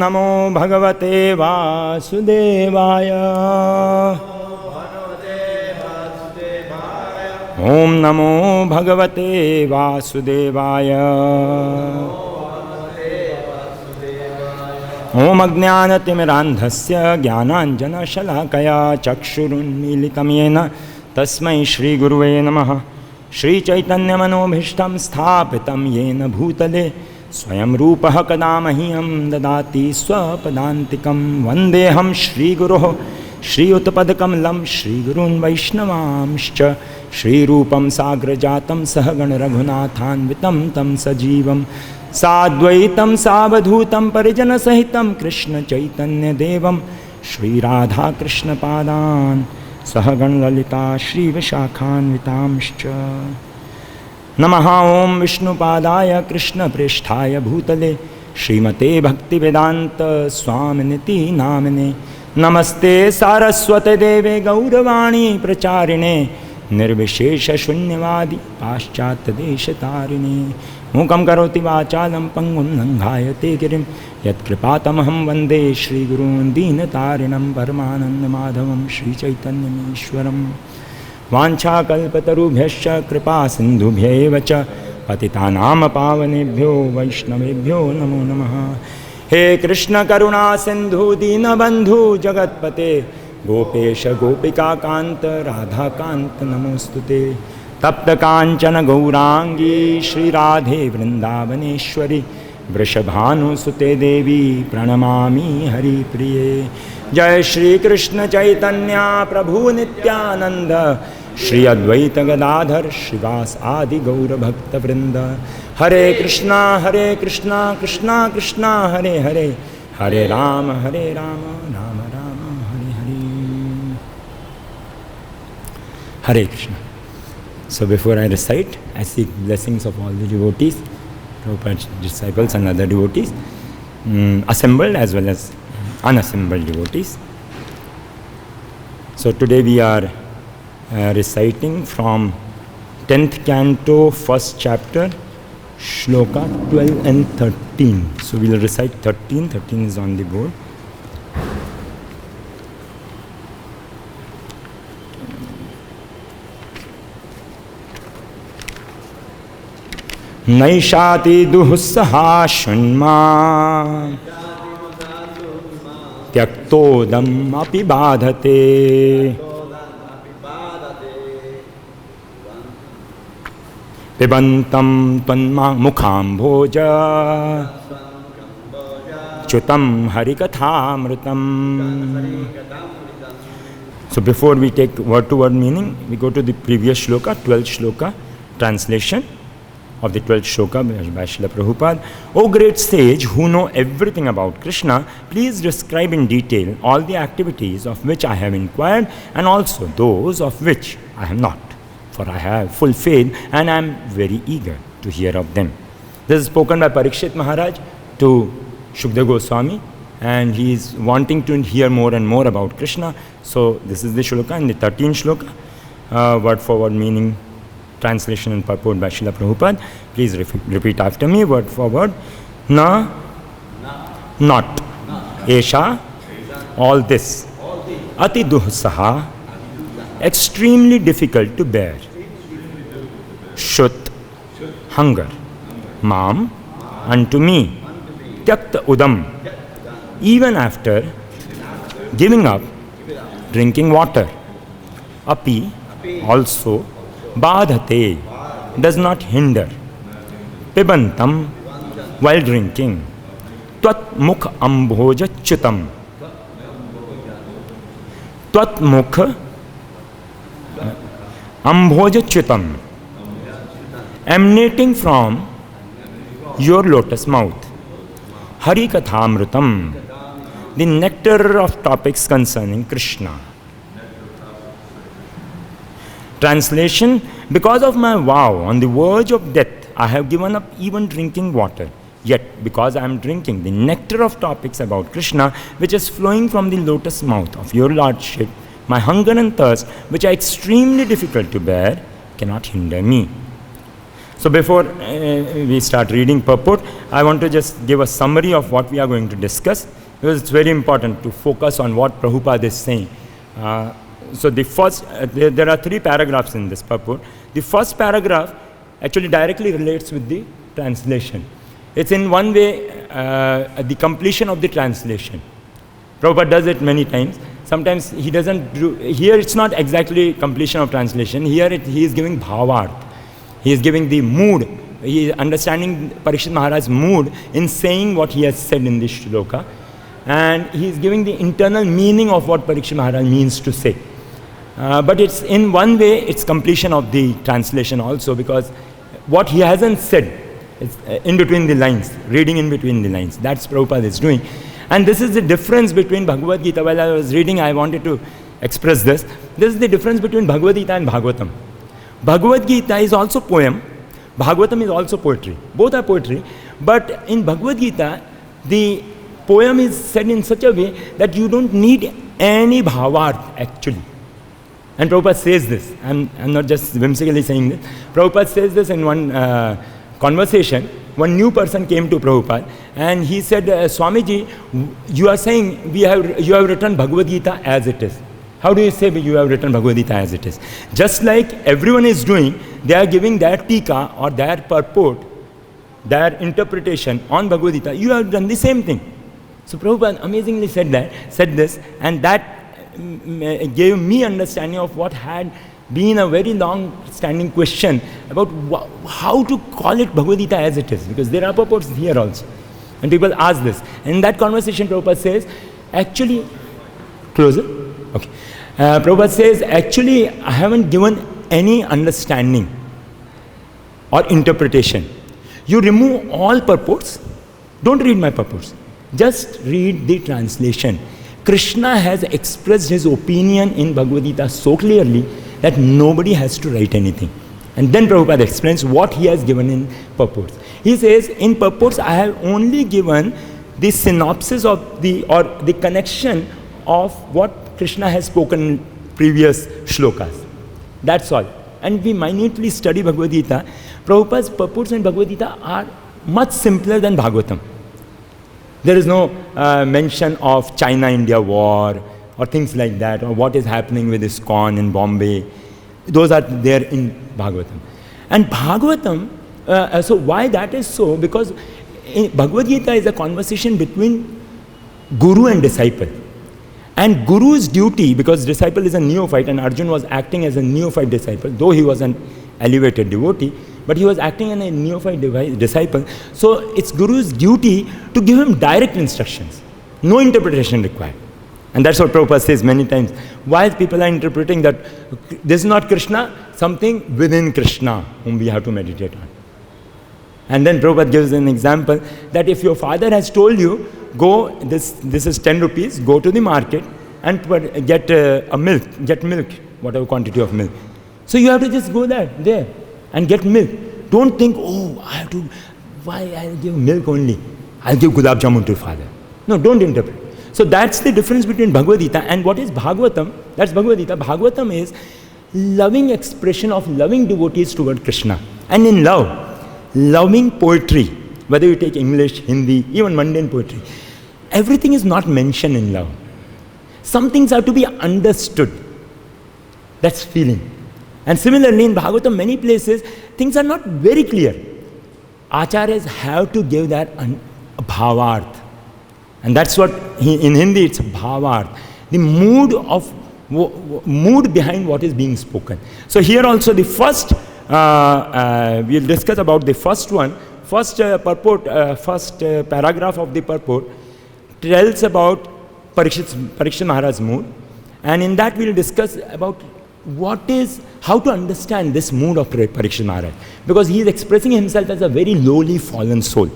नमो भगवते वासुदेवाय। ओम नमो भगवते वासुदेवाय। ओम अज्ञानतिमिरान्धस्य ज्ञानाञ्जनशलाकया चक्षुरुन्मीलितं येन तस्मै श्रीगुरुवे नमः। श्रीचैतन्यमनोभीष्टं स्थापितं येन भूतले स्वयं रूपः कदा मह्यं ददाति स्वपदान्तिकं। वन्देऽहं श्रीगुरोः श्रीयुतपदकमलं श्रीगुरून् वैष्णवांश्च। श्रीरूपं साग्रजातं सहगण रघुनाथान्वितं तं सजीवं साद्वैतं सावधूतं परिजनसहितं कृष्णचैतन्यदेवं श्रीराधाकृष्णपादान् सहगण ललिता श्रीविशाखान्वितांश्च। नमः ओं विष्णुपादाय कृष्णप्रेष्ठाय भूतले श्रीमते भक्तिवेदान्त स्वामिनिति नामिने। नमस्ते सारस्वते देवे गौरवाणी प्रचारिणे निर्विशेषशून्यवादी पाश्चात्यदेशतारिणे। मूकं करोति वाचालं पङ्गुं लङ्घायते गिरिं यत्कृपातमहं वन्दे श्रीगुरून् दीनतारिणं परमानन्दमाधवं श्रीचैतन्यमीश्वरम्। वाञ्छाकल्पतरुभ्यश्च कृपा सिन्धुभ्यैव च पतितानां पावनेभ्यो वैष्णवेभ्यो नमो नमः। हे कृष्ण करुणा सिन्धु दीनबन्धु जगत्पते गोपेश गोपिकाकान्त राधाकान्त नमोस्तुते। तप्त कांचन गौरांगी श्रीराधे वृंदावनेश्वरी वृषभानुसुते देवी प्रणमामि हरिप्रिये। जय श्री कृष्ण चैतन्य प्रभु नित्यानंद श्री अद्वैत गदाधर श्रीवास आदि गौर भक्त वृंद। हरे कृष्णा कृष्णा कृष्णा हरे हरे हरे राम राम राम हरे हरे। हरे Krishna. So before I recite, I seek blessings of all the devotees, Prabhupada's disciples and other devotees, assembled as well as unassembled devotees. So today we are reciting from 10th canto, 1st chapter, shloka 12 and 13. So we will recite 13. 13 is on the board. नैषाति दुःसहा शृण्मा त्यक्तोदम् अपि बाधते। पिबन्तं त्वन्मुखाम्भोज च्युतं हरिकथामृतम्। So before we take word to word meaning, we go to the previous shloka, 12th shloka, translation of the 12th shloka by Srila Prabhupada. O great sage who know everything about Krishna, please describe in detail all the activities of which I have inquired and also those of which I have not. For I have full faith and I am very eager to hear of them. This is spoken by Parikshit Maharaj to Shukdev Goswami, and he is wanting to hear more and more about Krishna. So this is the shloka. In the 13th shloka, word for word meaning, translation and purport by Srila Prabhupada. Please repeat after me, word for word. Na, not. Esha, all this. Ati duhsaha, extremely difficult to bear. Shut, hunger. Mam, unto me. Tyakta udam, even after giving up drinking water. Api, also. Badhate, does not hinder. Pibantam, while drinking. Tvat mukh ambhoja chutam. Tvat mukh ambhoja chutam, emanating from your lotus mouth. Hari Kathamrutam, the nectar of topics concerning Krishna. Translation: because of my vow on the verge of death, I have given up even drinking water. Yet, because I am drinking the nectar of topics about Krishna, which is flowing from the lotus mouth of your Lordship, my hunger and thirst, which are extremely difficult to bear, cannot hinder me. So before we start reading purport, I want to just give a summary of what we are going to discuss, because it's very important to focus on what Prabhupada is saying. So the first, there are 3 paragraphs in this purport. The first paragraph actually directly relates with the translation. It's in one way the completion of the translation. Prabhupada does it many times. Sometimes he doesn't do, here it's not exactly completion of translation. Here he is giving bhavarth. He is giving the mood. He is understanding Parikshit Maharaj's mood in saying what he has said in this shloka. And he is giving the internal meaning of what Parikshit Maharaj means to say. But it's in one way, it's completion of the translation also, because what he hasn't said, it's in between the lines, reading in between the lines. That's Prabhupada is doing. And this is the difference between Bhagavad Gita. While I was reading, I wanted to express this. This is the difference between Bhagavad Gita and Bhagavatam. Bhagavad Gita is also poem. Bhagavatam is also poetry. Both are poetry. But in Bhagavad Gita, the poem is said in such a way that you don't need any bhavarth actually. And Prabhupada says this. I'm not just whimsically saying this. Prabhupada says this in one conversation. One new person came to Prabhupada and he said, Swamiji, you are saying you have written Bhagavad Gita as it is. How do you say you have written Bhagavad Gita as it is? Just like everyone is doing, they are giving their tika or their purport, their interpretation on Bhagavad Gita. You have done the same thing. So Prabhupada amazingly said this, and that gave me understanding of what had been a very long-standing question about how to call it Bhagavad Gita as it is, because there are purports here also. And people ask this. In that conversation, Prabhupada says, actually, closer? Okay. Prabhupada says, actually, I haven't given any understanding or interpretation. You remove all purports. Don't read my purports. Just read the translation. Krishna has expressed his opinion in Bhagavad Gita so clearly that nobody has to write anything. And then Prabhupada explains what he has given in purports. He says, in purports, I have only given the synopsis of the connection of what Krishna has spoken in previous shlokas. That's all. And we minutely study Bhagavad Gita. Prabhupada's purports in Bhagavad Gita are much simpler than Bhagavatam. There is no mention of China-India war or things like that, or what is happening with ISKCON in Bombay. Those are there in Bhagavatam. And Bhagavatam, so why that is so? Because Bhagavad Gita is a conversation between guru and disciple. And guru's duty, because disciple is a neophyte and Arjuna was acting as a neophyte disciple, though he was an elevated devotee, but he was acting as a neophyte disciple. So it's guru's duty to give him direct instructions, no interpretation required. And that's what Prabhupada says many times. While people are interpreting that this is not Krishna, something within Krishna whom we have to meditate on. And then Prabhupada gives an example that if your father has told you, go, this is 10 rupees, go to the market and get milk, whatever quantity of milk. So you have to just go there and get milk. Don't think, oh, I have to, why I'll give milk only? I'll give gulab jamun to father. No, don't interpret. So that's the difference between Bhagavad Gita and what is Bhagavatam. That's Bhagavad Gita. Bhagavatam is loving expression of loving devotees toward Krishna. And in love, loving poetry, whether you take English, Hindi, even mundane poetry, everything is not mentioned in love. Some things have to be understood. That's feeling. And similarly in Bhagavatam, many places, things are not very clear. Acharyas have to give that bhavarth. And that's what, in Hindi it's bhavarth. The mood behind what is being spoken. So here also the first, we'll discuss about the first one. First purport, first paragraph of the purport tells about Parikshit Maharaj's mood. And in that we'll discuss about how to understand this mood of Parikshit Maharaj. Because he is expressing himself as a very lowly fallen soul.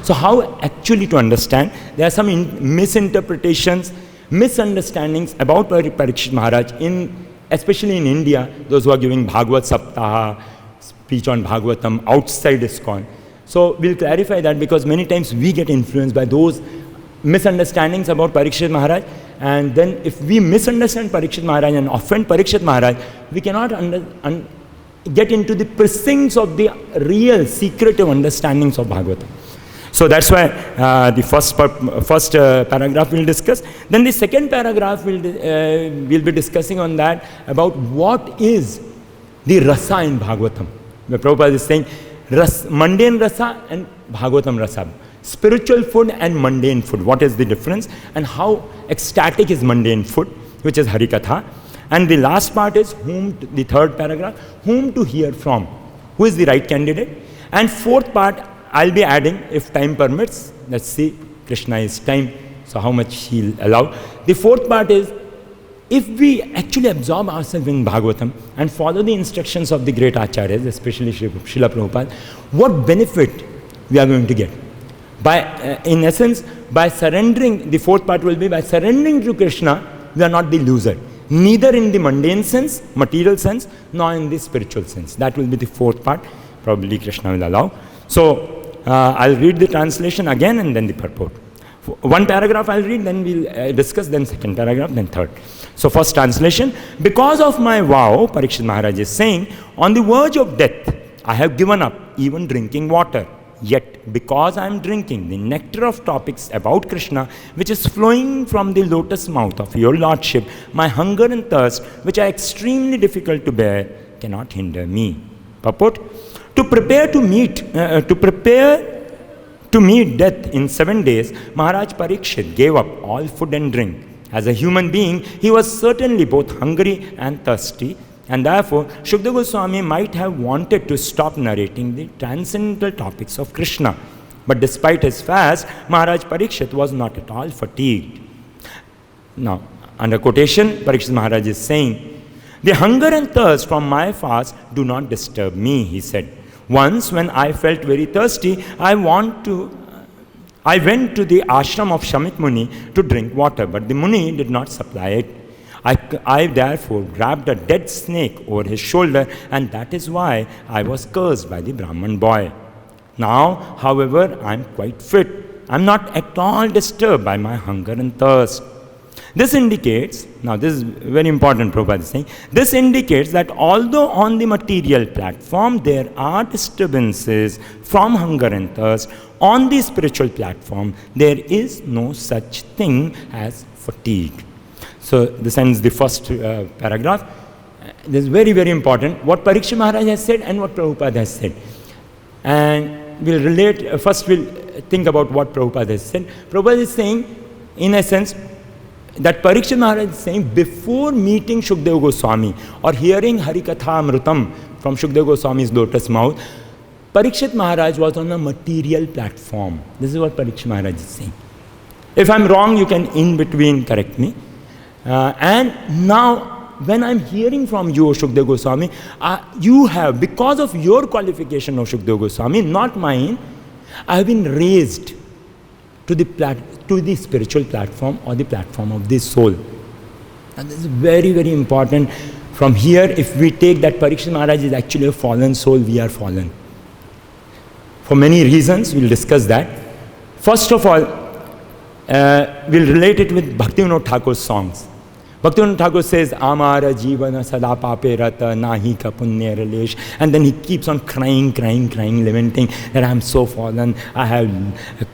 So how actually to understand? There are some misinterpretations, misunderstandings about Parikshit Maharaj, especially in India, those who are giving Bhagavad Saptaha, speech on Bhagavatam outside ISKCON. So we'll clarify that, because many times we get influenced by those misunderstandings about Parikshit Maharaj, and then if we misunderstand Parikshit Maharaj and offend Parikshit Maharaj, we cannot get into the precincts of the real secretive understandings of Bhagavatam. So that's why the first paragraph we'll discuss. Then the second paragraph we'll be discussing on that, about what is the rasa in Bhagavatam. Where Prabhupada is saying mundane rasa and Bhagavatam rasa. Spiritual food and mundane food. What is the difference? And how ecstatic is mundane food, which is Harikatha. And the last part is the third paragraph, whom to hear from. Who is the right candidate? And fourth part, I'll be adding, if time permits. Let's see, Krishna is time, so how much he'll allow. The fourth part is, if we actually absorb ourselves in Bhagavatam and follow the instructions of the great acharyas, especially Srila Prabhupada, what benefit we are going to get? In essence, by surrendering, the fourth part will be, by surrendering to Krishna, we are not the loser. Neither in the mundane sense, material sense, nor in the spiritual sense. That will be the fourth part, probably Krishna will allow. So, I'll read the translation again and then the purport. One paragraph I'll read, then we'll discuss, then second paragraph, then third. So first translation, because of my vow, Parikshit Maharaj is saying, on the verge of death, I have given up even drinking water. Yet, because I am drinking the nectar of topics about Krishna, which is flowing from the lotus mouth of your Lordship, my hunger and thirst, which are extremely difficult to bear, cannot hinder me. Purport, to prepare to meet death in 7 days, Maharaj Parikshit gave up all food and drink. As a human being, he was certainly both hungry and thirsty, and therefore, Shukdev Goswami might have wanted to stop narrating the transcendental topics of Krishna. But despite his fast, Maharaj Parikshit was not at all fatigued. Now, under quotation, Parikshit Maharaj is saying, the hunger and thirst from my fast do not disturb me, he said. Once, when I felt very thirsty, I went to the ashram of Shamit Muni to drink water, but the Muni did not supply it. I therefore grabbed a dead snake over his shoulder, and that is why I was cursed by the Brahman boy. Now, however, I am quite fit. I am not at all disturbed by my hunger and thirst. This indicates, now this is very important, Prabhupada is saying, this indicates that although on the material platform there are disturbances from hunger and thirst, on the spiritual platform there is no such thing as fatigue. So this ends the first paragraph. This is very, very important. What Parikshit Maharaj has said and what Prabhupada has said. And we'll relate, first we'll think about what Prabhupada has said. Prabhupada is saying, in essence, that Parikshit Maharaj is saying, before meeting Shukdev Goswami or hearing Harikatha Amrutam from Shukdev Goswami's lotus mouth, Parikshit Maharaj was on a material platform. This is what Parikshit Maharaj is saying. If I'm wrong, you can in between correct me. And now, when I'm hearing from you, Shukdev Goswami, you have, because of your qualification of Shukdev Goswami, not mine, I have been raised to the spiritual platform or the platform of the soul. And this is very, very important. From here, if we take that Parikshit Maharaj is actually a fallen soul, we are fallen. For many reasons, we'll discuss that. First of all, we'll relate it with Bhaktivinoda Thakur's songs. Bhaktivinoda Thakur says, Amara Jivana Sada Pape Rata Nahi Ka Punya Ralesh. And then he keeps on crying, lamenting that I am so fallen. I have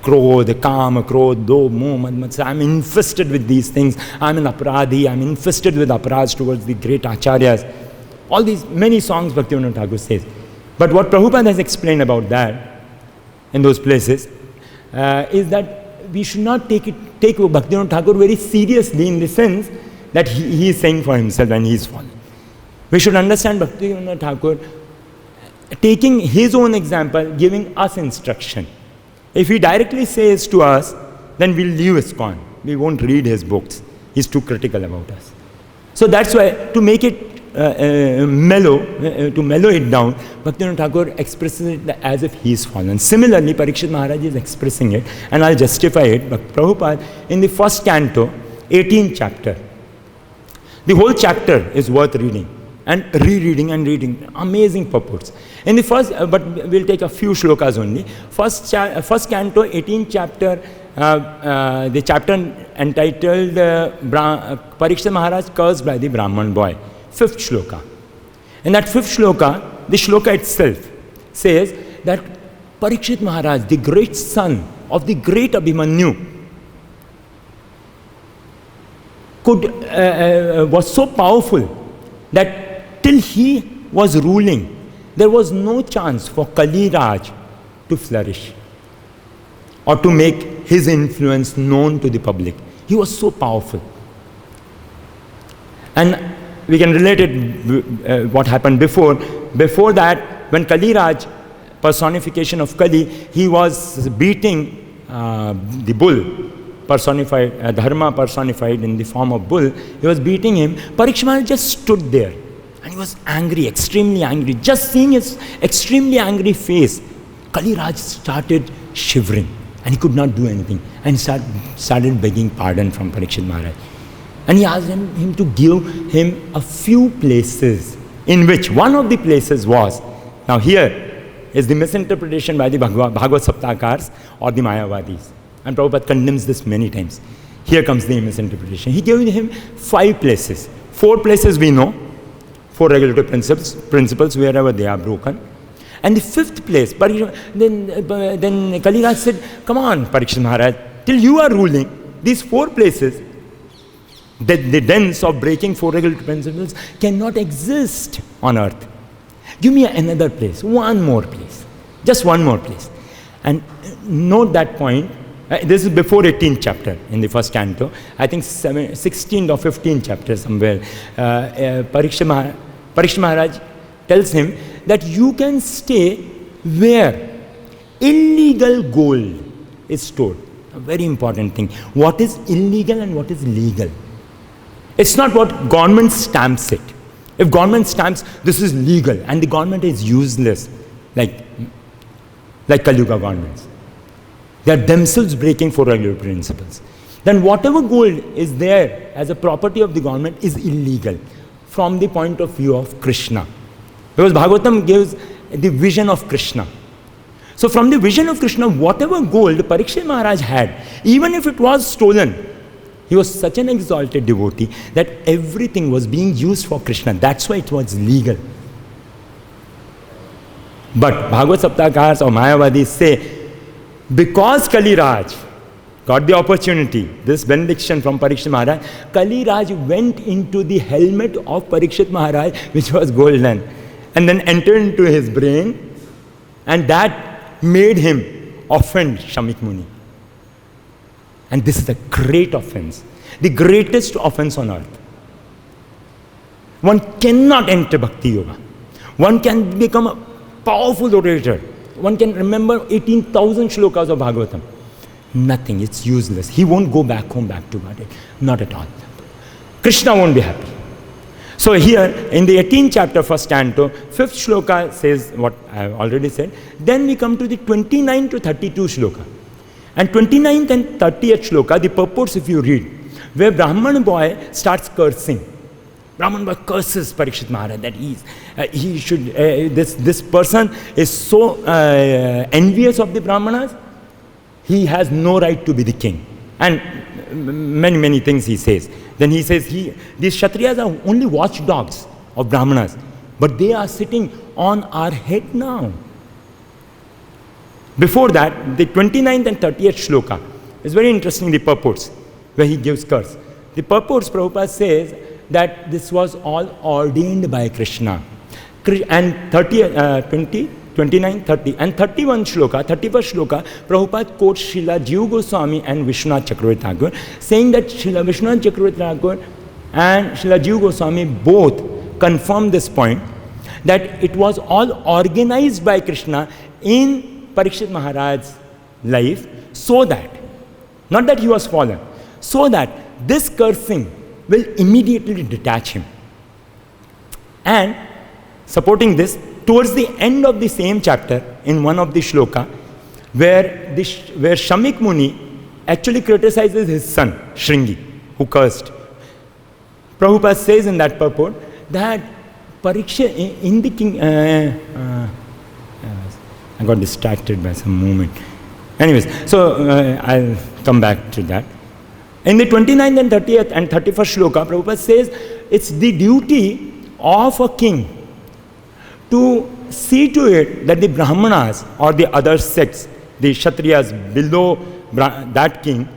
krodh, kama, krodh, do, moh, mad, mad. I'm infested with these things. I'm an aparadhi. I'm infested with aparadhs towards the great acharyas. All these many songs Bhaktivinoda Thakur says. But what Prabhupada has explained about that in those places is that we should not take Bhaktivinoda Thakur very seriously in the sense that he is saying for himself and he is fallen. We should understand Bhaktivinoda Thakur taking his own example, giving us instruction. If he directly says to us, then we'll leave ISKCON. We won't read his books. He's too critical about us. So that's why, to make it mellow it down, Bhaktivinoda Thakur expresses it as if he is fallen. Similarly, Parikshit Maharaj is expressing it, and I'll justify it. But Prabhupada, in the first canto, 18th chapter, the whole chapter is worth reading and rereading and reading. Amazing purports. In the first, but we'll take a few shlokas only. First canto, 18th chapter, the chapter entitled Parikshit Maharaj cursed by the Brahman boy. 5th shloka. In that 5th shloka, the shloka itself says that Parikshit Maharaj, the great son of the great Abhimanyu, was so powerful that till he was ruling, there was no chance for Kali Raj to flourish or to make his influence known to the public. He was so powerful. And we can relate it what happened before. Before that, when Kali Raj, personification of Kali, he was beating the bull, personified, Dharma personified in the form of bull. He was beating him. Parikshit Maharaj just stood there. And he was angry, extremely angry. Just seeing his extremely angry face, Kali Raj started shivering. And he could not do anything. And started begging pardon from Parikshit Maharaj. And he asked him to give him a few places, in which one of the places was, now here is the misinterpretation by the Bhagavad Saptakars or the Mayavadis. And Prabhupada condemns this many times. Here comes the misinterpretation. He gave him 5 places. 4 places we know, 4 regulatory principles wherever they are broken. And the 5th place, then Kali Raj said, come on, Parikshit Maharaj, till you are ruling, these 4 places, the dens of breaking 4 regulatory principles cannot exist on earth. Give me another place, one more place, just one more place. And note that point. This is before 18th chapter in the first canto. I think 16th or 15th chapter somewhere. Parikshit Maharaj tells him that you can stay where illegal gold is stored. A very important thing. What is illegal and what is legal? It's not what government stamps it. If government stamps this is legal and the government is useless, like Kali Yuga governments, they are themselves breaking 4 regulatory principles. Then whatever gold is there as a property of the government is illegal from the point of view of Krishna. Because Bhagavatam gives the vision of Krishna. So from the vision of Krishna, whatever gold Parikshit Maharaj had, even if it was stolen, he was such an exalted devotee that everything was being used for Krishna. That's why it was legal. But Bhagavad Saptakars or Mayavadis say, because Kali Raj got the opportunity, this benediction from Parikshit Maharaj, Kali Raj went into the helmet of Parikshit Maharaj, which was golden, and then entered into his brain, and that made him offend Shamik Muni. And this is a great offense, the greatest offense on earth. One cannot enter Bhakti Yoga. One can become a powerful orator. One can remember 18,000 shlokas of Bhagavatam. Nothing, it's useless. He won't go back home, back to Godhead. Not at all. Krishna won't be happy. So here, in the 18th chapter, first canto, 5th shloka says what I have already said. Then we come to the 29 to 32 shloka. And 29th and 30th shloka, the purports if you read, where Brahman boy starts cursing. Brahman boy curses Parikshit Maharaj that he should, this person is so envious of the Brahmanas, he has no right to be the king. And many things he says. Then he says, these Kshatriyas are only watchdogs of Brahmanas, but they are sitting on our head now. Before that, the 29th and 30th shloka is very interesting, the purports, where he gives curse. The purports, Prabhupada says that this was all ordained by Krishna. And 29, 30, and 31 shloka, 31st shloka, Prabhupada quotes Srila Jiva Goswami and Vishwanath Chakravarti Thakur, saying that Srila Vishwanath Chakravarti Thakur and Srila Jiva Goswami both confirm this point, that it was all organized by Krishna in Parikshit Maharaj's life, so that, not that he was fallen, so that this cursing will immediately detach him. And supporting this, towards the end of the same chapter, in one of the shloka, where Shamik Muni actually criticizes his son, Shringi, who cursed. Prabhupada says in that purport that Parikshit, in the king, I got distracted by some movement. Anyways, so I'll come back to that. In the 29th and 30th and 31st shloka, Prabhupada says it's the duty of a king to see to it that the Brahmanas or the other sects, the Kshatriyas below that king,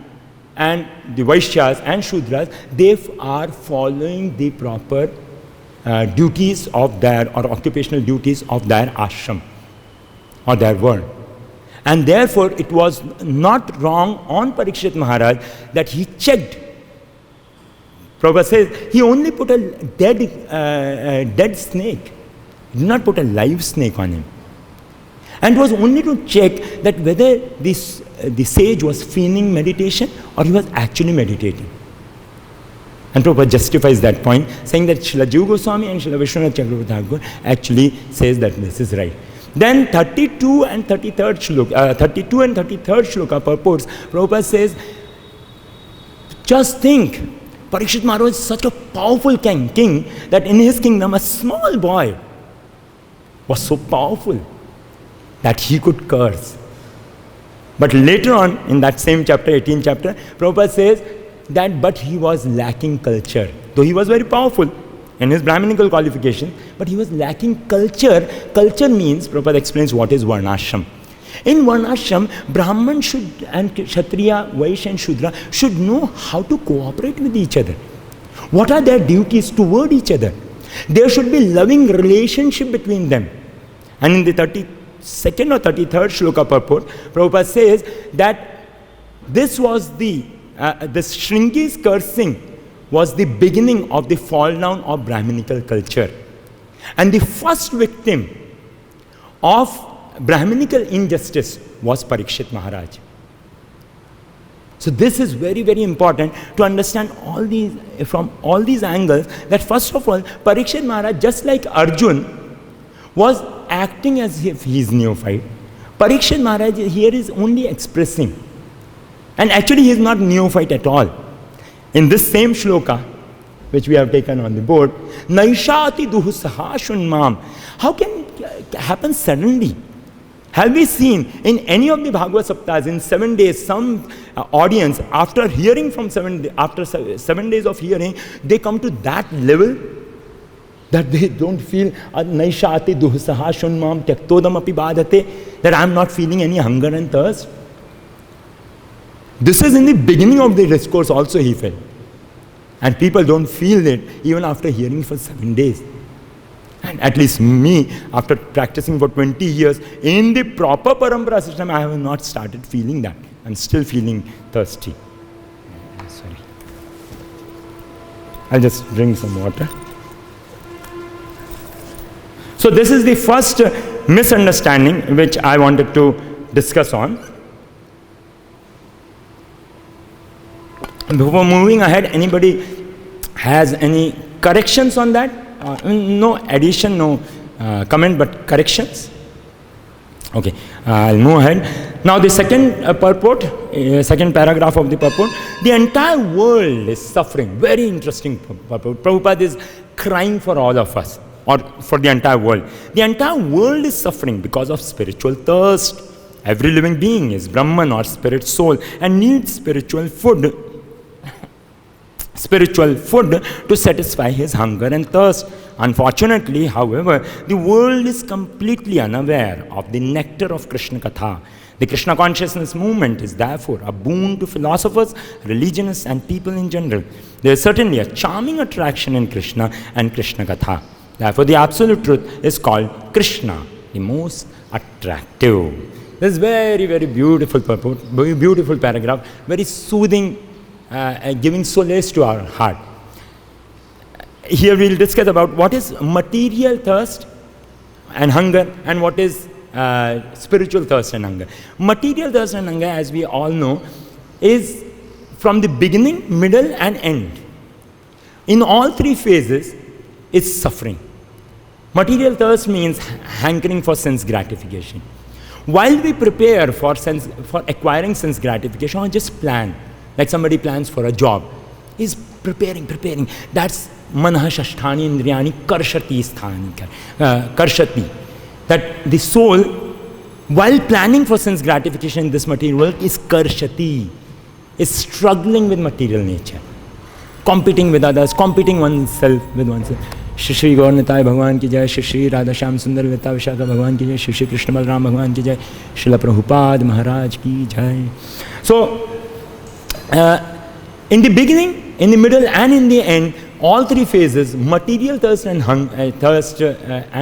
and the Vaishyas and Shudras, they are following the proper duties of their, or occupational duties of their ashram or their world. And therefore, it was not wrong on Parikshit Maharaj that he checked. Prabhupada says he only put a dead snake. He did not put a live snake on him. And it was only to check that whether the sage was feigning meditation or he was actually meditating. And Prabhupada justifies that point, saying that Srila Jiva Goswami and Srila Vishwanath Chakravarti Thakur actually says that this is right. Then 32 and 33rd shloka purports, Prabhupada says, just think, Parikshit Maharaj is such a powerful king that in his kingdom a small boy was so powerful that he could curse. But later on in that same chapter, 18th chapter, Prabhupada says that but he was lacking culture. Though he was very powerful in his Brahminical qualification, but he was lacking culture. Culture means, Prabhupada explains what is Varnashram. In Varnashram, Brahman should, and Kshatriya, Vaishya and Shudra should know how to cooperate with each other. What are their duties toward each other? There should be loving relationship between them. And in the 32nd or 33rd shloka purport, Prabhupada says that this was the Shringi's cursing was the beginning of the fall down of Brahminical culture. And the first victim of Brahminical injustice was Parikshit Maharaj. So this is very, very important to understand all these, from all these angles, that first of all, Parikshit Maharaj, just like Arjun, was acting as if he is neophyte. Parikshit Maharaj here is only expressing. And actually he is not neophyte at all. In this same shloka, which we have taken on the board, Naishati duhusaha shunmam. How can it happen suddenly? Have we seen in any of the Bhagavad Saptas in 7 days, some audience, after hearing from 7 days of hearing, they come to that level that they don't feel Naishati duhusaha shunmam tyaktodam api badate, that I am not feeling any hunger and thirst? This is in the beginning of the discourse also he felt. And people don't feel it even after hearing for 7 days. And at least me, after practicing for 20 years, in the proper parampara system, I have not started feeling that. I'm still feeling thirsty. Sorry. I'll just drink some water. So this is the first misunderstanding which I wanted to discuss on. Before moving ahead, anybody has any corrections on that? No addition, no comment, but corrections? Okay, I'll move ahead. Now the second purport, second paragraph of the purport, the entire world is suffering. Very interesting purport. Prabhupada is crying for all of us, or for the entire world. The entire world is suffering because of spiritual thirst. Every living being is Brahman or spirit soul and needs spiritual food to satisfy his hunger and thirst. Unfortunately, however, the world is completely unaware of the nectar of Krishna Katha. The Krishna consciousness movement is therefore a boon to philosophers, religionists and people in general. There is certainly a charming attraction in Krishna and Krishna Katha. Therefore, the absolute truth is called Krishna, the most attractive. This is very, very beautiful purport, very beautiful paragraph, very soothing, giving solace to our heart. Here we'll discuss about what is material thirst and hunger and what is spiritual thirst and hunger. Material thirst and hunger, as we all know, is from the beginning, middle and end. In all three phases, it's suffering. Material thirst means hankering for sense gratification. While we prepare for acquiring sense gratification, or just plan, like somebody plans for a job, is preparing. That's manah shasthani indriyani karshati sthani. Karshati. That the soul, while planning for sense gratification in this material world, is karshati, is struggling with material nature, competing with others, competing oneself with oneself. Shri Shri Gaur Nitai भगवान की जय, श्री श्री राधा श्याम सुंदर लता विशाखा भगवान की जय, श्री श्री कृष्ण बलराम भगवान की जय, श्रील प्रभुपाद महाराज की जय. So, in the beginning, in the middle and in the end, all three phases, material thirst and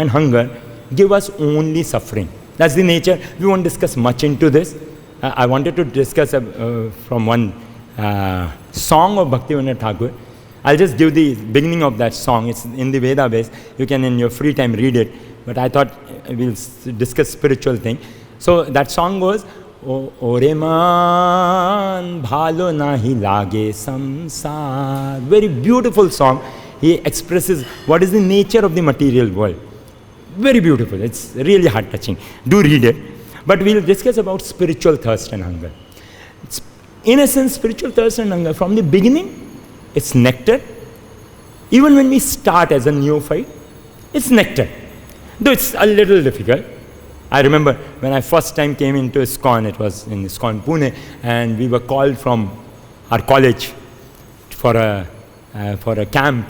hunger, give us only suffering. That's the nature. We won't discuss much into this. I wanted to discuss from one song of Bhaktivinoda Thakur. I'll just give the beginning of that song. It's in the Veda base. You can in your free time read it. But I thought we'll discuss spiritual thing. So that song goes, Ore man bhalo nahi lage samsar. Very beautiful song. He expresses what is the nature of the material world. Very beautiful. It's really heart-touching. Do read it. But we'll discuss about spiritual thirst and hunger. In essence, spiritual thirst and hunger, from the beginning, it's nectar. Even when we start as a neophyte, it's nectar. Though it's a little difficult. I remember when I first time came into ISKCON, it was in ISKCON Pune, and we were called from our college for a camp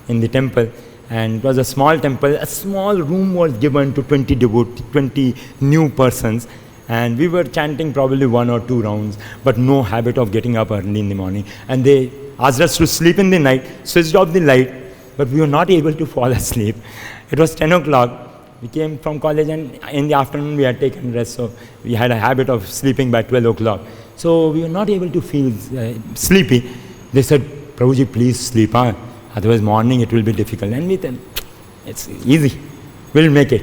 in the temple. And it was a small temple. A small room was given to 20 new persons. And we were chanting probably 1 or 2 rounds, but no habit of getting up early in the morning. And they asked us to sleep in the night, switched off the light, but we were not able to fall asleep. It was 10 o'clock. We came from college, and in the afternoon we had taken rest, so we had a habit of sleeping by 12 o'clock. So we were not able to feel sleepy. They said, Prabhuji, please sleep, huh? Otherwise morning it will be difficult. And we said, it's easy, we'll make it.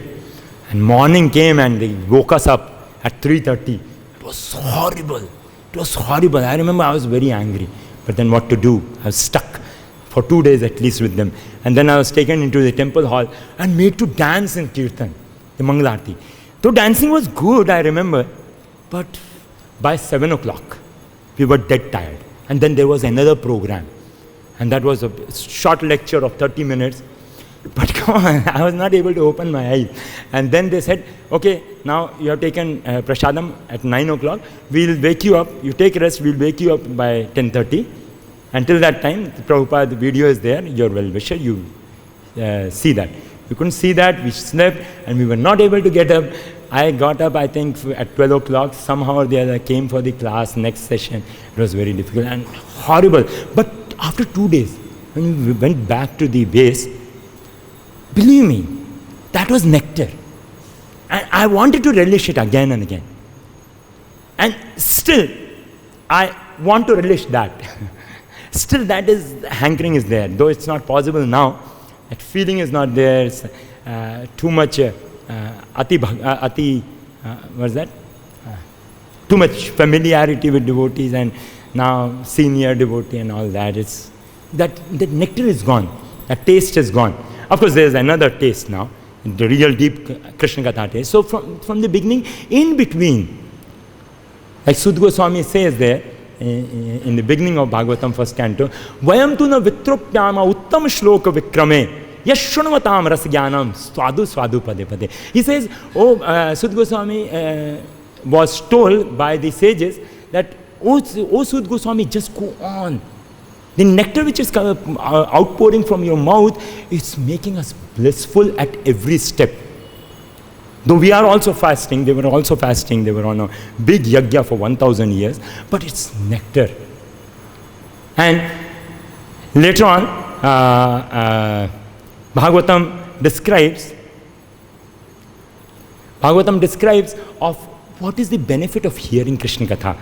And morning came and they woke us up at 3:30. It was horrible. It was horrible. I remember I was very angry. But then what to do? I was stuck for 2 days at least with them. And then I was taken into the temple hall and made to dance in Kirtan, the Mangalarti. Though dancing was good, I remember, but by 7 o'clock, we were dead tired. And then there was another program. And that was a short lecture of 30 minutes. But come on, I was not able to open my eyes. And then they said, okay, now you have taken prasadam at 9 o'clock. We'll wake you up. You take rest. We'll wake you up by 10:30. Until that time, Prabhupada, the video is there. Your well-wisher, you see that. You couldn't see that. We slept and we were not able to get up. I got up, I think, at 12 o'clock. Somehow or the other, came for the class, next session. It was very difficult and horrible. But after 2 days, when we went back to the base, believe me, that was nectar. And I wanted to relish it again and again. And still, I want to relish that. Still, that is, hankering is there. Though it's not possible now, that feeling is not there. It's, too much, what's that? Too much familiarity with devotees and now senior devotee and all that. It's that nectar is gone. That taste is gone. Of course, there's another taste now, the real deep Krishna Katha taste. So from the beginning, in between, like Sud Goswami says there, in the beginning of Bhagavatam first canto, Vayam tu na vitrupyama uttam shloka vikrame yashunvatam rasgyanam swadu swadu pade pade. He says, Sud Goswami was told by the sages that, oh Sud Goswami, just go on. The nectar which is outpouring from your mouth is making us blissful at every step. Though we are also fasting, they were also fasting, they were on a big yajna for 1,000 years, but it's nectar. And later on, Bhagavatam describes of what is the benefit of hearing Krishna Katha.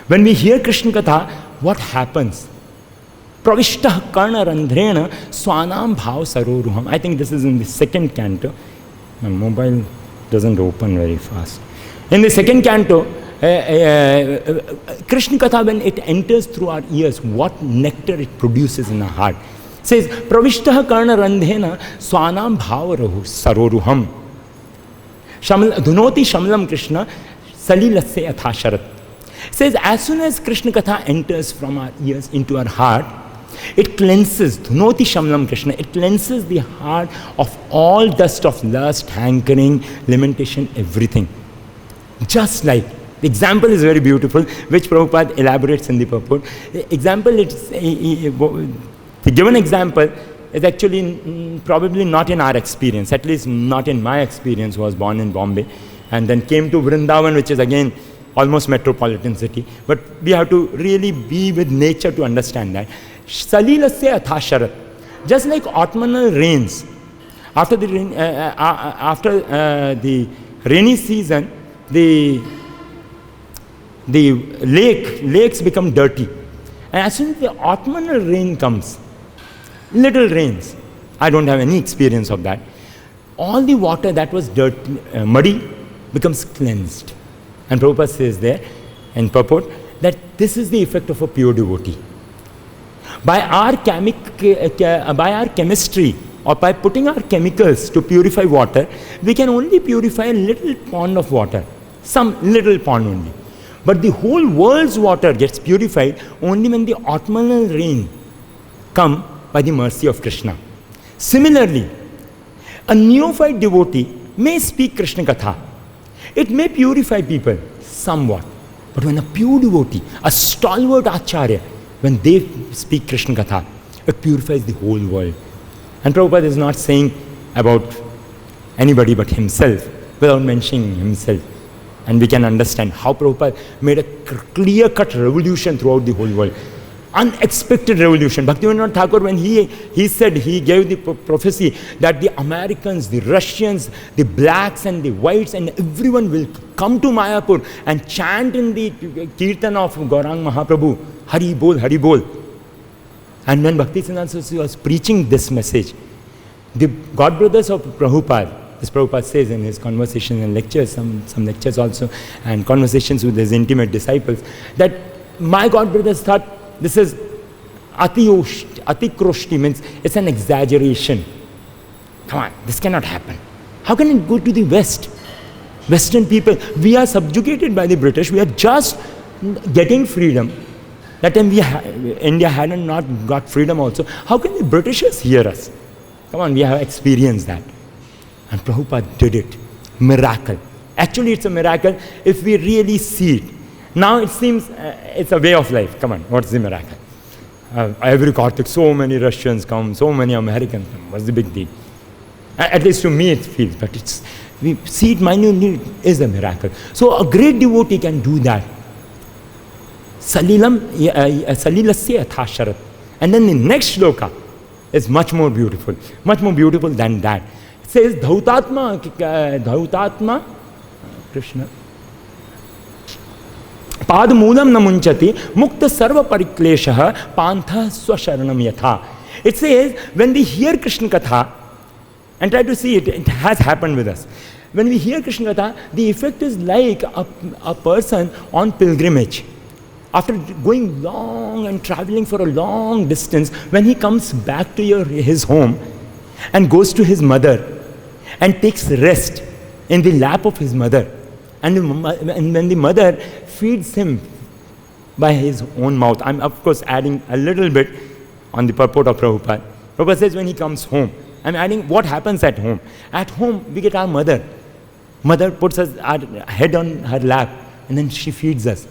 When we hear Krishna Katha, what happens? Pravishtah karna randhrena swanam bhav saroruham. I think this is in the second canto. My mobile doesn't open very fast. In the second canto, Krishna Katha, when it enters through our ears, what nectar it produces in our heart. It says, Pravishtah karna randhrena swanam bhav saroruham. Dhunoti shamlam Krishna salilasya athasharat. It says, as soon as Krishna Katha enters from our ears into our heart, it cleanses, Dhunoti Shamlam Krishna, it cleanses the heart of all dust of lust, hankering, lamentation, everything. Just like, the example is very beautiful, which Prabhupada elaborates in the purport. The example, the given example is actually probably not in our experience, at least not in my experience, who was born in Bombay and then came to Vrindavan, which is again almost metropolitan city. But we have to really be with nature to understand that. Salilasya atha sharat. Just like autumnal rains, after the rainy season, the lakes become dirty. And as soon as the autumnal rain comes, little rains, I don't have any experience of that, all the water that was dirty, muddy, becomes cleansed. And Prabhupada says there in purport that this is the effect of a pure devotee. By our chemistry, or by putting our chemicals to purify water, we can only purify a little pond of water, some little pond only. But the whole world's water gets purified only when the autumnal rain come by the mercy of Krishna. Similarly, a neophyte devotee may speak Krishna Katha. It may purify people somewhat. But when a pure devotee, a stalwart acharya, when they speak Krishna Katha, it purifies the whole world. And Prabhupada is not saying about anybody but himself, without mentioning himself. And we can understand how Prabhupada made a clear-cut revolution throughout the whole world. Unexpected revolution. Bhaktivinoda Thakur, when he said, he gave the prophecy that the Americans, the Russians, the blacks and the whites and everyone will come to Mayapur and chant in the Kirtan of Gaurang Mahaprabhu, Hari Bol, Hari Bol. And when Bhaktisiddhanta Saraswati was preaching this message, the godbrothers of Prabhupada, as Prabhupada says in his conversations and lectures, some lectures also, and conversations with his intimate disciples, that my godbrothers thought this is atikroshti, means it's an exaggeration. Come on, this cannot happen. How can it go to the West? Western people, we are subjugated by the British, we are just getting freedom. That time India hadn't not got freedom also. How can the Britishers hear us? Come on, we have experienced that. And Prabhupada did it. Miracle. Actually, it's a miracle if we really see it. Now it seems it's a way of life. Come on, what's the miracle? Every Kartik, so many Russians come, so many Americans come. What's the big deal? At least to me it feels, but we see it minutely is a miracle. So a great devotee can do that. Salilasya atha sharat. And then the next shloka is much more beautiful than that. It says, Dhautatma, Krishna, Padmulam namunchati, Mukta sarva parikleshaha, Pantha swasharanam yatha. It says, when we hear Krishna Katha, and try to see it, it has happened with us. When we hear Krishna Katha, the effect is like a person on pilgrimage. After going long and traveling for a long distance, when he comes back to his home and goes to his mother and takes rest in the lap of his mother, and when the mother feeds him by his own mouth. I'm of course adding a little bit on the purport of Prabhupada. Prabhupada says when he comes home, I'm adding what happens at home. At home, we get our mother. Mother puts our head on her lap and then she feeds us.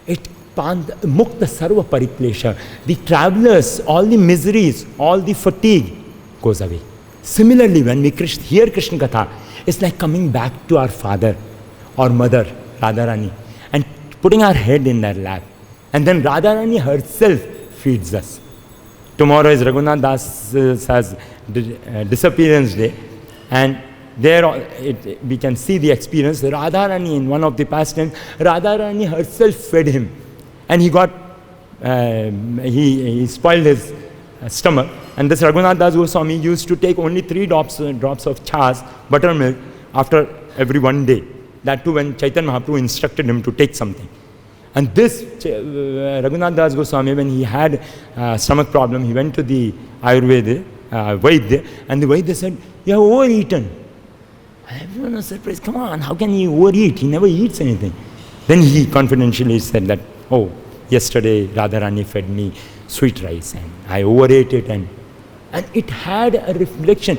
It Mukta sarva pariklesha. The travelers, all the miseries, all the fatigue goes away. Similarly, when we hear Krishna Katha, it's like coming back to our father or mother, Radharani, and putting our head in their lap. And then Radharani herself feeds us. Tomorrow is Raghunath Das' disappearance day, and there we can see the experience. Radharani, in one of the pastimes, Radharani herself fed him, and he got he spoiled his stomach. And this Raghunath Das Goswami used to take only 3 drops of chas, buttermilk, after every one day. That too when Chaitanya Mahaprabhu instructed him to take something. And this Raghunath Das Goswami, when he had stomach problem, he went to the Ayurveda, Vaidya, and the Vaidya said, "You have overeaten." And everyone was surprised. Come on, how can he overeat? He never eats anything. Then he confidentially said that, "Oh, yesterday Radharani fed me sweet rice and I overate it." And it had a reflection.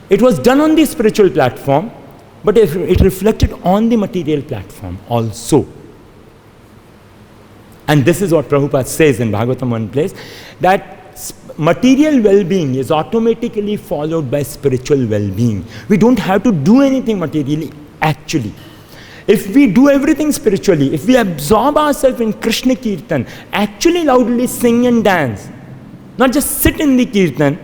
It was done on the spiritual platform, but it reflected on the material platform also. And this is what Prabhupada says in Bhagavatam one place, that material well-being is automatically followed by spiritual well-being. We don't have to do anything materially, actually. If we do everything spiritually, if we absorb ourselves in Krishna Kirtan, actually loudly sing and dance, not just sit in the Kirtan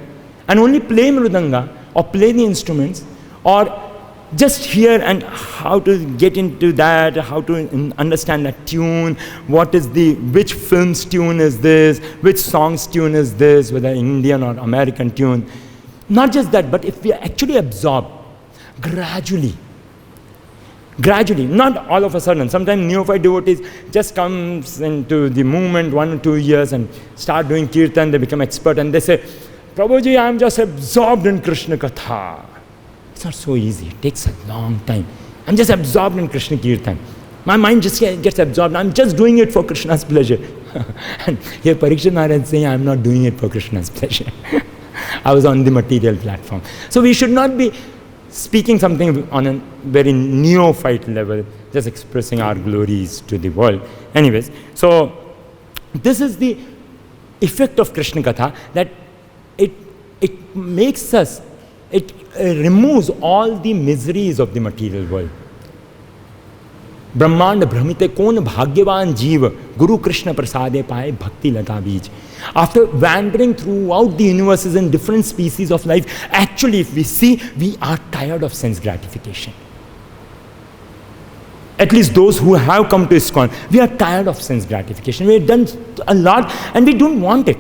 and only play mridanga or play the instruments, or just hear and how to get into that, how to understand that tune, which film's tune is this, which song's tune is this, whether Indian or American tune. Not just that, but if we actually absorb gradually, not all of a sudden. Sometimes neophyte devotees just comes into the movement 1 or 2 years and start doing kirtan, they become expert and they say, Prabhuji, I'm just absorbed in Krishna Katha. It's not so easy. It takes a long time. I'm just absorbed in Krishna Kirtan. My mind just gets absorbed. I'm just doing it for Krishna's pleasure. And here Parikshit Maharaj is saying, I'm not doing it for Krishna's pleasure. I was on the material platform. So we should not be speaking something on a very neophyte level, just expressing our glories to the world. Anyways, so this is the effect of Krishna Katha, that it makes us, it removes all the miseries of the material world. Brahmand Brahmite kon bhagyavan jeev Guru Krishna prasade paaye bhakti lata beej. After wandering throughout the universes in different species of life, actually if we see, we are tired of sense gratification. At least those who have come to ISKCON, we are tired of sense gratification. We have done a lot and we don't want it.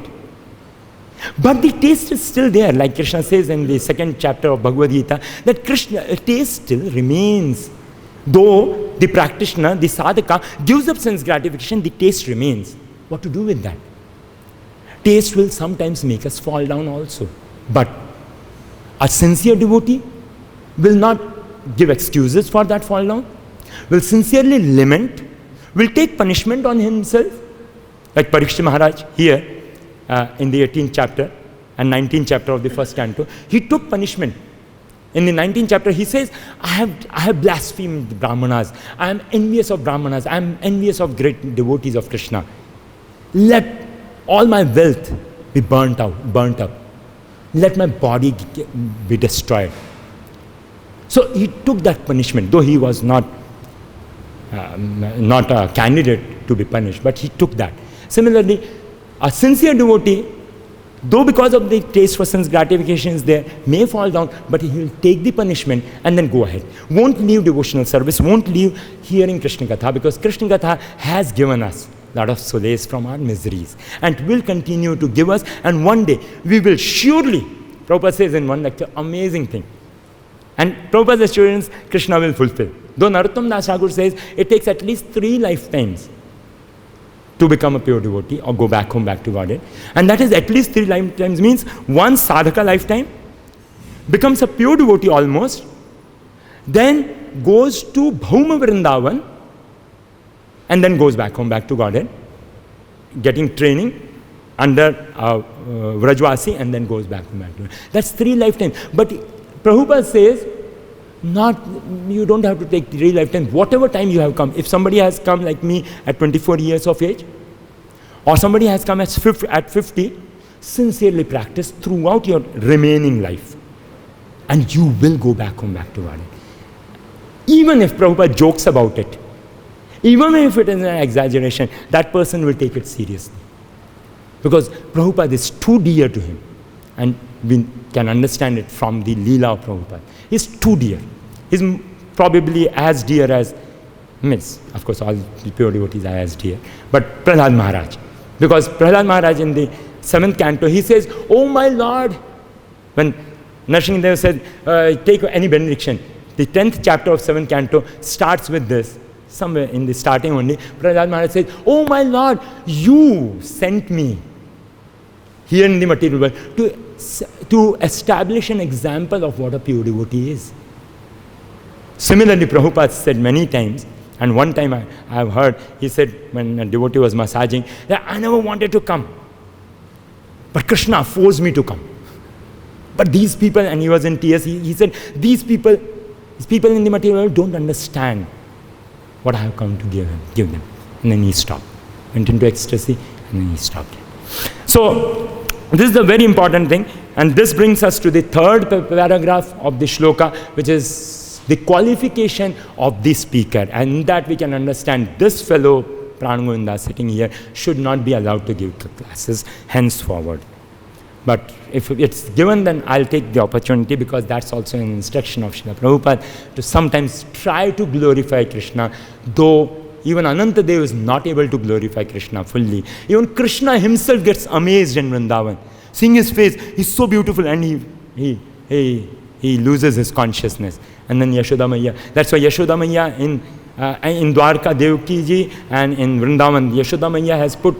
But the taste is still there, like Krishna says in the 2nd chapter of Bhagavad Gita, that Krishna, taste still remains. Though the practitioner, the sadhaka, gives up sense gratification, the taste remains. What to do with that? Taste will sometimes make us fall down also. But a sincere devotee will not give excuses for that fall down, will sincerely lament, will take punishment on himself, like Parikshit Maharaj here, in the 18th chapter and 19th chapter of the 1st canto, he took punishment. In the 19th chapter, he says, I have blasphemed the Brahmanas. I am envious of Brahmanas. I am envious of great devotees of Krishna. Let all my wealth be burnt up. Let my body be destroyed. So he took that punishment, though he was not a candidate to be punished, but he took that. Similarly, a sincere devotee, though because of the taste for sense gratification is there, may fall down, but he will take the punishment and then go ahead. Won't leave devotional service, won't leave hearing Krishna Katha, because Krishna Katha has given us a lot of solace from our miseries and will continue to give us, and one day we will surely, Prabhupada says in one lecture, amazing thing. And Prabhupada's assurance, Krishna will fulfill. Though Narottam Das Thakur says it takes at least 3 lifetimes to become a pure devotee or go back home, back to Godhead. And that is at least 3 lifetimes, means one sadhaka lifetime, becomes a pure devotee almost, then goes to Bhauma Vrindavan, and then goes back home, back to Godhead, getting training under Vrajvasi, and then goes back home, back to Godhead. That's 3 lifetimes. But Prabhupada says, you don't have to take 3 lifetimes, whatever time you have come. If somebody has come like me at 24 years of age, or somebody has come at 50, sincerely practice throughout your remaining life. And you will go back home, back to Godhead. Even if Prabhupada jokes about it, even if it is an exaggeration, that person will take it seriously. Because Prabhupada is too dear to him. And we can understand it from the Leela of Prabhupada. He's too dear. He's probably as dear as, of course all the pure devotees are as dear, but Prahlad Maharaj. Because Prahlad Maharaj in the 7th canto, he says, oh my Lord, when Nrsimhadev said, take any benediction, the 10th chapter of 7th canto starts with this. Somewhere in the starting only, Prahlad Maharaj says, oh my Lord, you sent me here in the material world to establish an example of what a pure devotee is. Similarly, Prabhupada said many times, and one time I have heard, he said when a devotee was massaging, that I never wanted to come, but Krishna forced me to come. But these people, and he was in tears, he said, these people in the material world don't understand what I have come to give them. And then he stopped, went into ecstasy, and then he stopped. So, This is a very important thing, and this brings us to the third paragraph of the shloka, which is the qualification of the speaker. And in that we can understand this fellow Pran Govinda sitting here should not be allowed to give classes henceforward. But if it's given, then I'll take the opportunity, because that's also an instruction of Srila Prabhupada, to sometimes try to glorify Krishna, though even Anantadev is not able to glorify Krishna fully. Even Krishna himself gets amazed in Vrindavan. Seeing his face, he's so beautiful, and he loses his consciousness. And then Yashoda Maiya. That's why Yashoda Maiya in Dwarka, Devaki ji, and in Vrindavan, Yashoda Maiya has put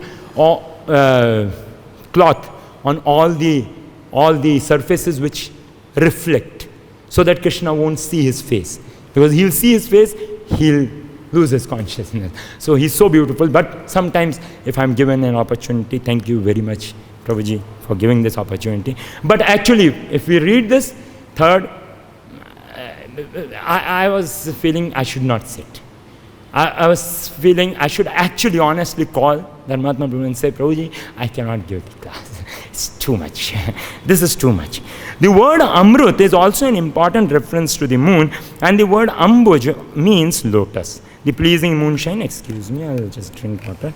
cloth on all the surfaces which reflect, so that Krishna won't see his face. Because he'll see his face, he'll lose his consciousness. So he's so beautiful. But sometimes, if I'm given an opportunity, thank you very much, Prabhuji, for giving this opportunity. But actually, if we read this third, I was feeling I should not sit. I was feeling I should actually honestly call Dharmatma Prabhu and say, Prabhuji, I cannot give the class. It's too much. This is too much. The word Amrut is also an important reference to the moon, and the word Ambuj means lotus. The pleasing moonshine, excuse me, I'll just drink water.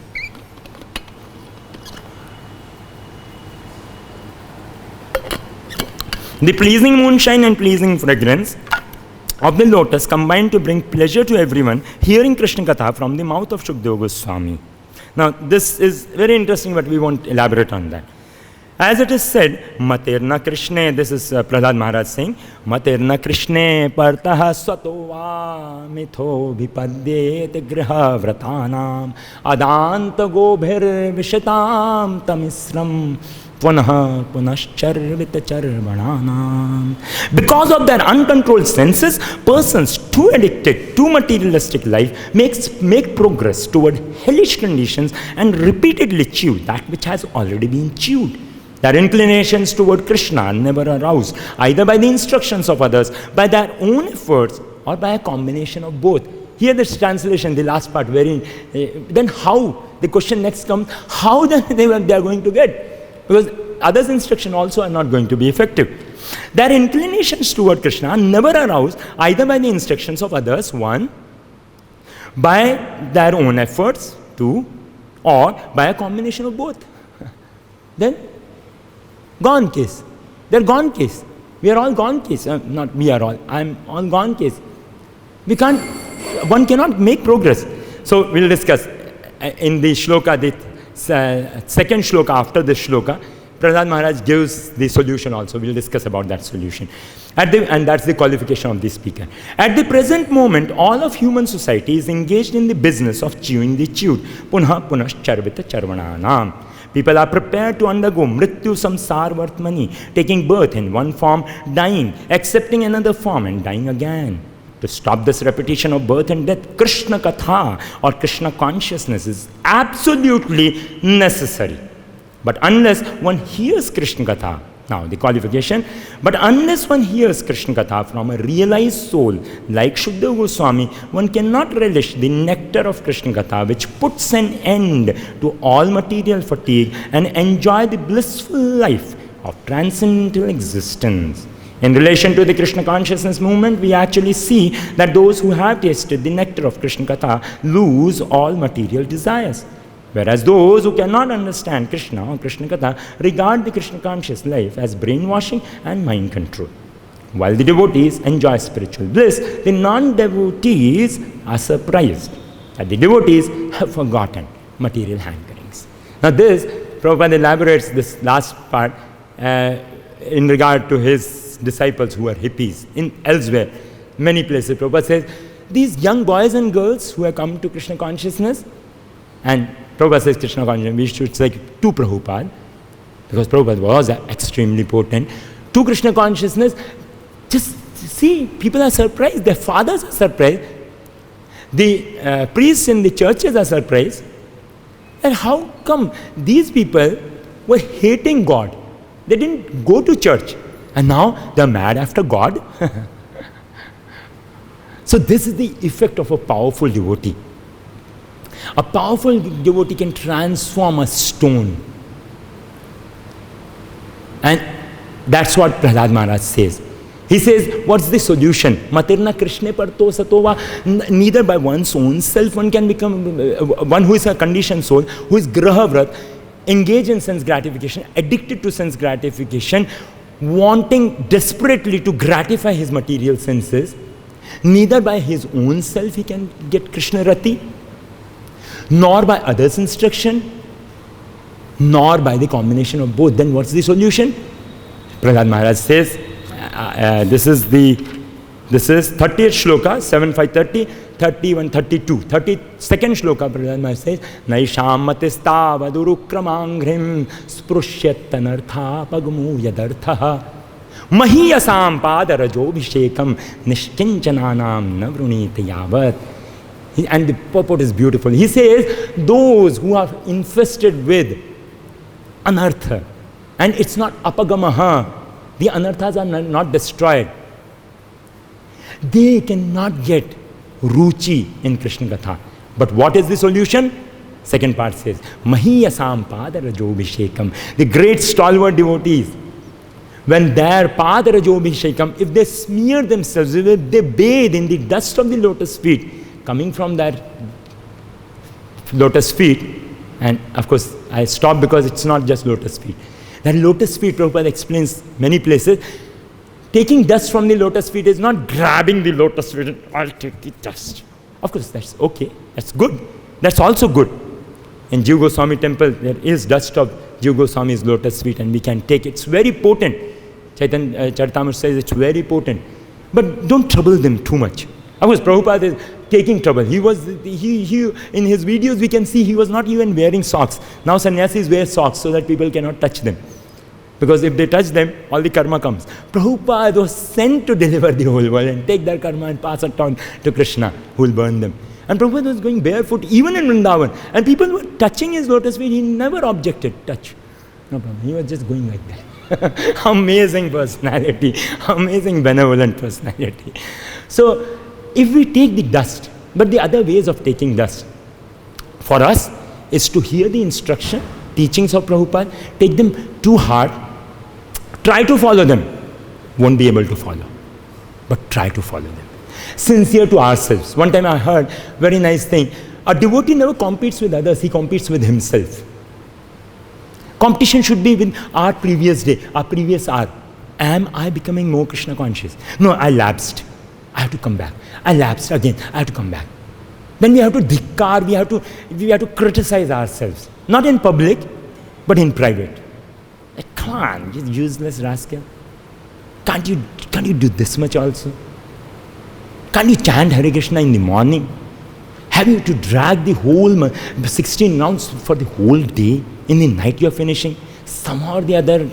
The pleasing moonshine and pleasing fragrance of the lotus combine to bring pleasure to everyone hearing Krishna Katha from the mouth of Shukadeva Goswami. Now, this is very interesting, but we won't elaborate on that. As it is said, Materna Krishne, this is Prahlad Maharaj saying, Materna Krishne partaha swatova mitho vipadyet griha vratanam adanta gobhir vishatam tamisram punaha punascharvita charvananam. Because of their uncontrolled senses, persons too addicted to materialistic life make progress toward hellish conditions and repeatedly chew that which has already been chewed. Their inclinations toward Krishna are never aroused, either by the instructions of others, by their own efforts, or by a combination of both. Here this translation, the last part, then how? The question next comes, how then they are going to get? Because others' instruction also are not going to be effective. Their inclinations toward Krishna are never aroused, either by the instructions of others, one, by their own efforts, two, or by a combination of both. Then gone case. They're gone case. We are all gone case. Not we are all. I'm all gone case. One cannot make progress. So we'll discuss in the shloka, the second shloka after this shloka, Prahlad Maharaj gives the solution also. We'll discuss about that solution. And that's the qualification of the speaker. At the present moment, all of human society is engaged in the business of chewing the chewed. Punha punascharvita charvananam. People are prepared to undergo mrityu samsar vartmani, taking birth in one form, dying, accepting another form, and dying again. To stop this repetition of birth and death, Krishna Katha or Krishna consciousness is absolutely necessary. But unless one hears Krishna Katha, now the qualification, but unless one hears Krishna Katha from a realized soul like Shukadeva Goswami, one cannot relish the nectar of Krishna Katha, which puts an end to all material fatigue and enjoy the blissful life of transcendental existence. In relation to the Krishna consciousness movement, we actually see that those who have tasted the nectar of Krishna Katha lose all material desires. Whereas those who cannot understand Krishna or Krishna Katha regard the Krishna conscious life as brainwashing and mind control. While the devotees enjoy spiritual bliss, the non-devotees are surprised that the devotees have forgotten material hankerings. Now this, Prabhupada elaborates this last part in regard to his disciples who are hippies. In elsewhere, many places, Prabhupada says, these young boys and girls who have come to Krishna consciousness, and Prabhupada says Krishna consciousness, we should say to Prabhupada, because Prabhupada was extremely potent, to Krishna consciousness. Just see, people are surprised, their fathers are surprised, the priests in the churches are surprised, and how come these people were hating God? They didn't go to church, and now they're mad after God. So this is the effect of a powerful devotee. A powerful devotee can transform a stone. And that's what Prahlad Maharaj says. He says, what's the solution? Matirna Krishna parto satova. Neither by one's own self one can become, one who is a conditioned soul, who is grahavrat, engaged in sense gratification, addicted to sense gratification, wanting desperately to gratify his material senses. Neither by his own self he can get Krishna Rati, nor by others' instruction, nor by the combination of both. Then what's the solution? Prahlad Maharaj says, this is 30th shloka, 7530, 31, 32. 32nd shloka, Prahlad Maharaj says, Naisham matista vadurukramangrim sprushyatanartha pagmu yadartha mahiyasam padarajobhishekam nishkinchananam navrunita yavat. And the purport is beautiful. He says, those who are infested with anartha, and it's not apagamaha, the anarthas are not destroyed. They cannot get ruchi in Krishna Katha. But what is the solution? Second part says, Mahiyasam padarajobhishekam. The great stalwart devotees, when their padarajobhishekam, if they smear themselves, if they bathe in the dust of the lotus feet, coming from their lotus feet, and of course I stop because it's not just lotus feet. That lotus feet, Prabhupada explains many places, taking dust from the lotus feet is not grabbing the lotus feet and I'll take the dust. Of course, that's okay, that's good. That's also good. In Jiva Goswami temple, there is dust of Jiva Goswami's lotus feet and we can take it. It's very potent. Chaitanya Charitamrita says it's very potent. But don't trouble them too much. Of course, Prabhupada is taking trouble. He in his videos we can see he was not even wearing socks. Now sannyasis wear socks so that people cannot touch them. Because if they touch them, all the karma comes. Prabhupada was sent to deliver the whole world and take their karma and pass it on to Krishna, who will burn them. And Prabhupada was going barefoot even in Vrindavan. And people were touching his lotus feet. He never objected. Touch. No problem. He was just going like that. Amazing personality. Amazing benevolent personality. So, if we take the dust, but the other ways of taking dust, for us, is to hear the instruction, teachings of Prabhupada, take them to heart, try to follow them. Won't be able to follow, but try to follow them. Sincere to ourselves. One time I heard very nice thing. A devotee never competes with others, he competes with himself. Competition should be with our previous day, our previous hour. Am I becoming more Krishna conscious? No, I lapsed. I have to come back. I lapsed again. I have to come back. Then we have to dhikkar, we have to criticize ourselves. Not in public, but in private. Like, come on, you useless rascal. Can't you do this much also? Can't you chant Hare Krishna in the morning? Have you to drag the whole 16 rounds for the whole day? In the night you're finishing? Somehow or the other,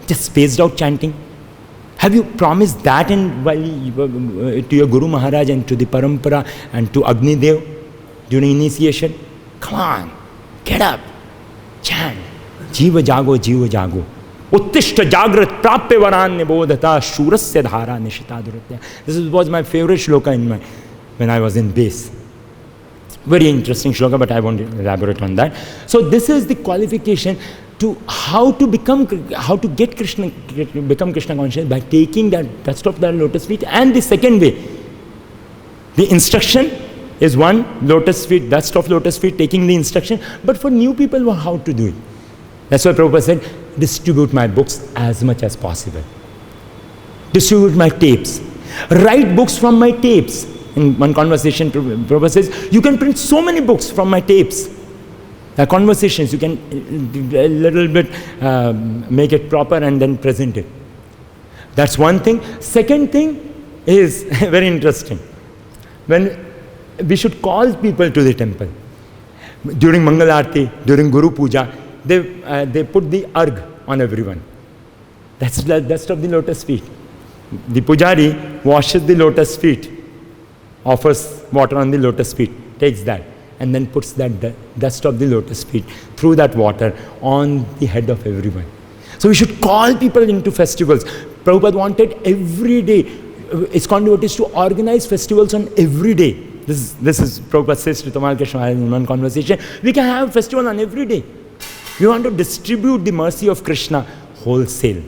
just spaced out chanting. Have you promised that to your Guru Maharaj and to the Parampara and to Agni Dev during initiation? Come on, get up, chant. Jiva jago, jiva jago. Uttishta jagrat prapya varan nibodhata shurasya dhara nishita duratya. This was my favorite shloka when I was in base. Very interesting shloka, but I won't elaborate on that. So this is the qualification to how to get Krishna, become Krishna conscious by taking that dust of the lotus feet. And the second way, the instruction is one, lotus feet, dust of lotus feet, taking the instruction. But for new people, how to do it? That's why Prabhupada said, distribute my books as much as possible. Distribute my tapes. Write books from my tapes. In one conversation, Prabhupada says, you can print so many books from my tapes. The conversations, you can a little bit make it proper and then present it. That's one thing. Second thing is very interesting. When we should call people to the temple. During Mangal Aarti, during Guru Puja, they put the arg on everyone. That's the dust of the lotus feet. The pujari washes the lotus feet, offers water on the lotus feet, takes that, and then puts that dust of the lotus feet through that water on the head of everyone. So we should call people into festivals. Prabhupada wanted every day, ISKCON devotees to organize festivals on every day. This is Prabhupada says to Tamal Krishna in one conversation, we can have a festival on every day. We want to distribute the mercy of Krishna wholesale.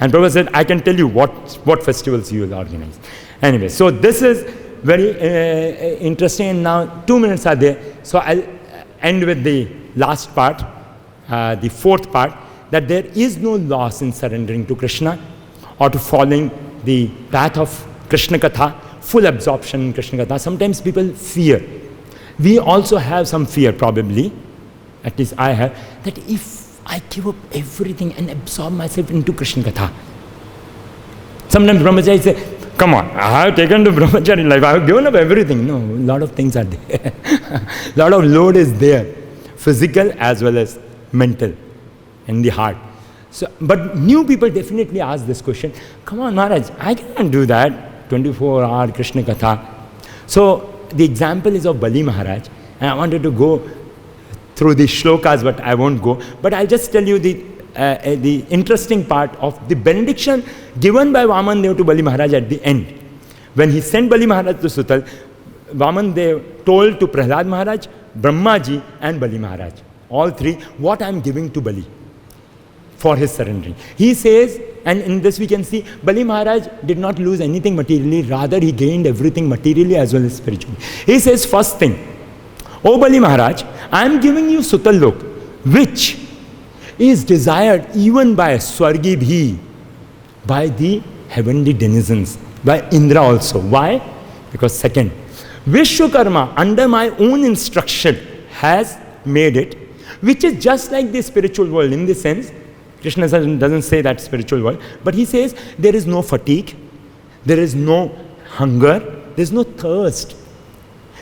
And Prabhupada said, I can tell you what festivals you will organize. Anyway, so this is very interesting. And now 2 minutes are there. So I'll end with the last part, the fourth part, that there is no loss in surrendering to Krishna or to following the path of Krishna Katha, full absorption in Krishna Katha. Sometimes people fear. We also have some fear, probably, at least I have, that if I give up everything and absorb myself into Krishna Katha. Sometimes Brahmachari say, come on, I have taken to Brahmachari life, I have given up everything. No, a lot of things are there. A lot of load is there, physical as well as mental, in the heart. So, but new people definitely ask this question, come on Maharaj, I cannot do that, 24-hour Krishna Katha. So the example is of Bali Maharaj, and I wanted to go through the shlokas, but I won't go. But I'll just tell you the interesting part of the benediction given by Vaman Dev to Bali Maharaj at the end. When he sent Bali Maharaj to Sutal, Vaman Dev told to Prahlad Maharaj, Brahmaji and Bali Maharaj, all three, what I am giving to Bali for his surrendering. He says, and in this we can see, Bali Maharaj did not lose anything materially, rather he gained everything materially as well as spiritually. He says, first thing, O Bali Maharaj, I am giving you Sutal Lok, which is desired even by Swargi Bhi, by the heavenly denizens, by Indra also. Why? Because second, Vishwakarma under my own instruction has made it, which is just like the spiritual world in the sense, Krishna doesn't say that spiritual world, but he says there is no fatigue, there is no hunger, there is no thirst.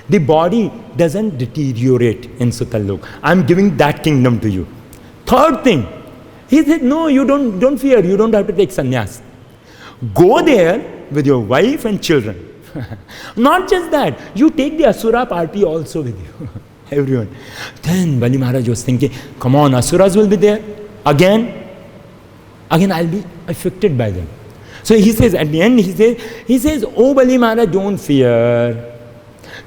The body doesn't deteriorate in Sutal Lok. I'm giving that kingdom to you. Third thing, he said, no, you don't fear, you don't have to take sannyas. Go there with your wife and children. Not just that, you take the Asura party also with you. Everyone. Then Bali Maharaj was thinking, come on, Asuras will be there. Again I'll be affected by them. So he says, at the end, he says, oh Bali Maharaj, don't fear.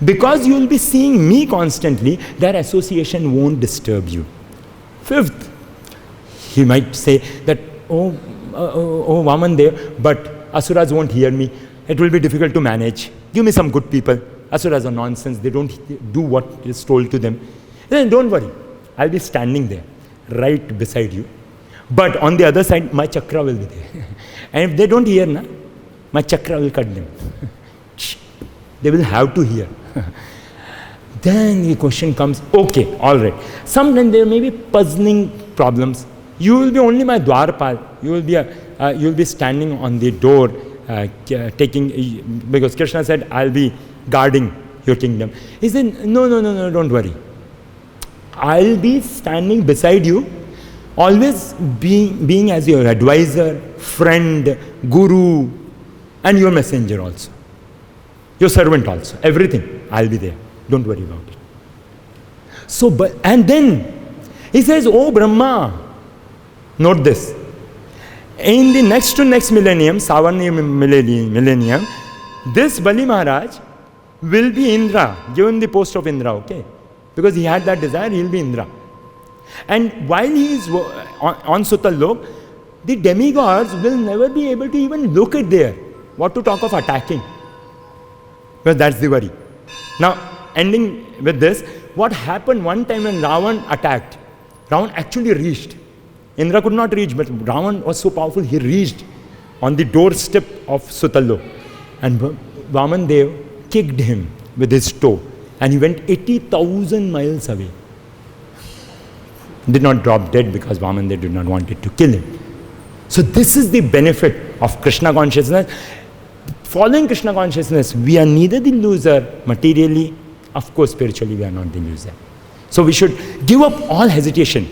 Because you will be seeing me constantly, their association won't disturb you. Fifth, he might say that, oh Vaman Dev, but Asuras won't hear me. It will be difficult to manage. Give me some good people. Asuras are nonsense. They don't do what is told to them. Then don't worry. I'll be standing there, right beside you. But on the other side, my chakra will be there. And if they don't hear, my chakra will cut them. They will have to hear. Then the question comes, okay, all right. Sometimes there may be puzzling problems. You will be only my dwarpal. You will be standing on the door, because Krishna said, I'll be guarding your kingdom. He said, no, don't worry. I'll be standing beside you, always being as your advisor, friend, guru, and your messenger also. Your servant also. Everything, I'll be there. Don't worry about it. So, and then he says, oh Brahma, note this. In the next to next millennium, Savarna millennium, this Bali Maharaj will be Indra, given the post of Indra, okay? Because he had that desire, he will be Indra. And while he is on Sutal Lok, the demigods will never be able to even look at there. What to talk of attacking? Because that's the worry. Now, ending with this, what happened one time when Ravan attacked? Ravan actually reached. Indra could not reach, but Ravan was so powerful, he reached on the doorstep of Sutal Lok. And Vaman Dev kicked him with his toe. And he went 80,000 miles away. Did not drop dead because Vaman Dev did not want it to kill him. So this is the benefit of Krishna consciousness. Following Krishna consciousness, we are neither the loser materially, of course spiritually we are not the loser. So we should give up all hesitation.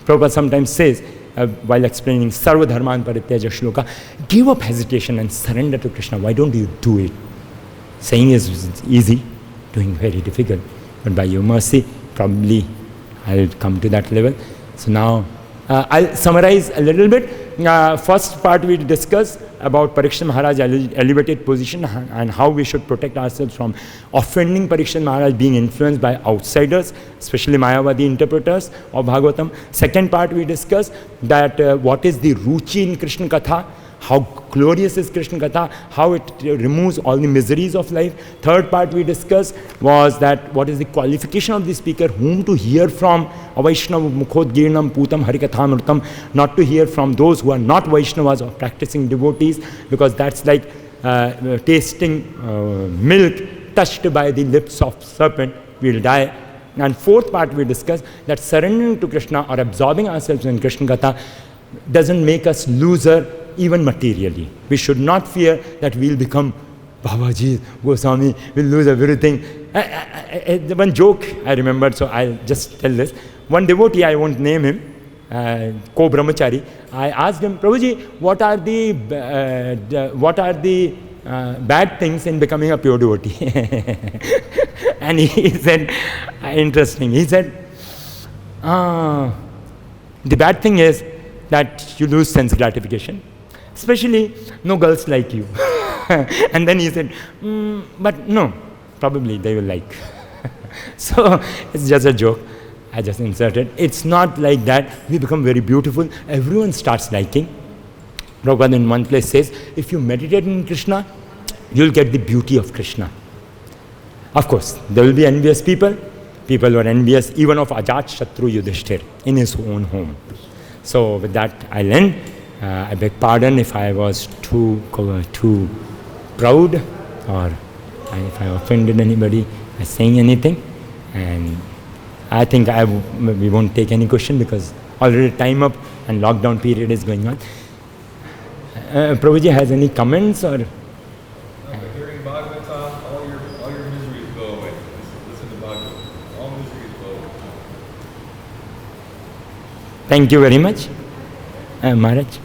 Prabhupada sometimes says, while explaining Sarva Dharman Parityaja Shloka, give up hesitation and surrender to Krishna. Why don't you do it? Saying is easy, doing very difficult. But by your mercy, probably I'll come to that level. So now, I'll summarize a little bit. First part we discussed about Parikshit Maharaj elevated position and how we should protect ourselves from offending Parikshit Maharaj, being influenced by outsiders, especially Mayavadi interpreters of Bhagavatam. Second part we discussed that what is the ruchi in Krishna Katha, how glorious is Krishna Katha, how it removes all the miseries of life. Third part we discussed was that what is the qualification of the speaker, whom to hear from, Avaishnava Mukhodgirnam Putam Harikathamrutam, not to hear from those who are not Vaishnavas or practicing devotees, because that's like tasting milk touched by the lips of serpent, we'll die. And fourth part we discussed that surrendering to Krishna or absorbing ourselves in Krishna Katha doesn't make us loser even materially. We should not fear that we'll become Babaji, Goswami, we'll lose everything. One joke I remembered, so I'll just tell this. One devotee, I won't name him, Ko-Brahmachari, I asked him, Prabhuji, what are the bad things in becoming a pure devotee? And he said, interesting, he said, the bad thing is that you lose sense gratification. Especially, no girls like you. And then he said, but no, probably they will like. So, it's just a joke. I just inserted. It's not like that. We become very beautiful. Everyone starts liking. Prabhupada in one place says, if you meditate in Krishna, you'll get the beauty of Krishna. Of course, there will be envious people. People were envious even of Ajat Shatru Yudhishthir in his own home. So, with that, I'll end. I beg pardon if I was too proud or if I offended anybody by saying anything. And I think we won't take any question because already time up and lockdown period is going on. Prabhuji has any comments or? During Bhagavatam, all your miseries go away. Listen to Bhagavatam. All miseries go away. Thank you very much. Maharaj.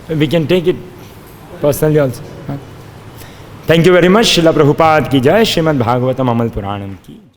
We can take it personally also. Thank you very much. Srila Prabhupada ki jai, Srimad Bhagavatam Amal Puranam ki.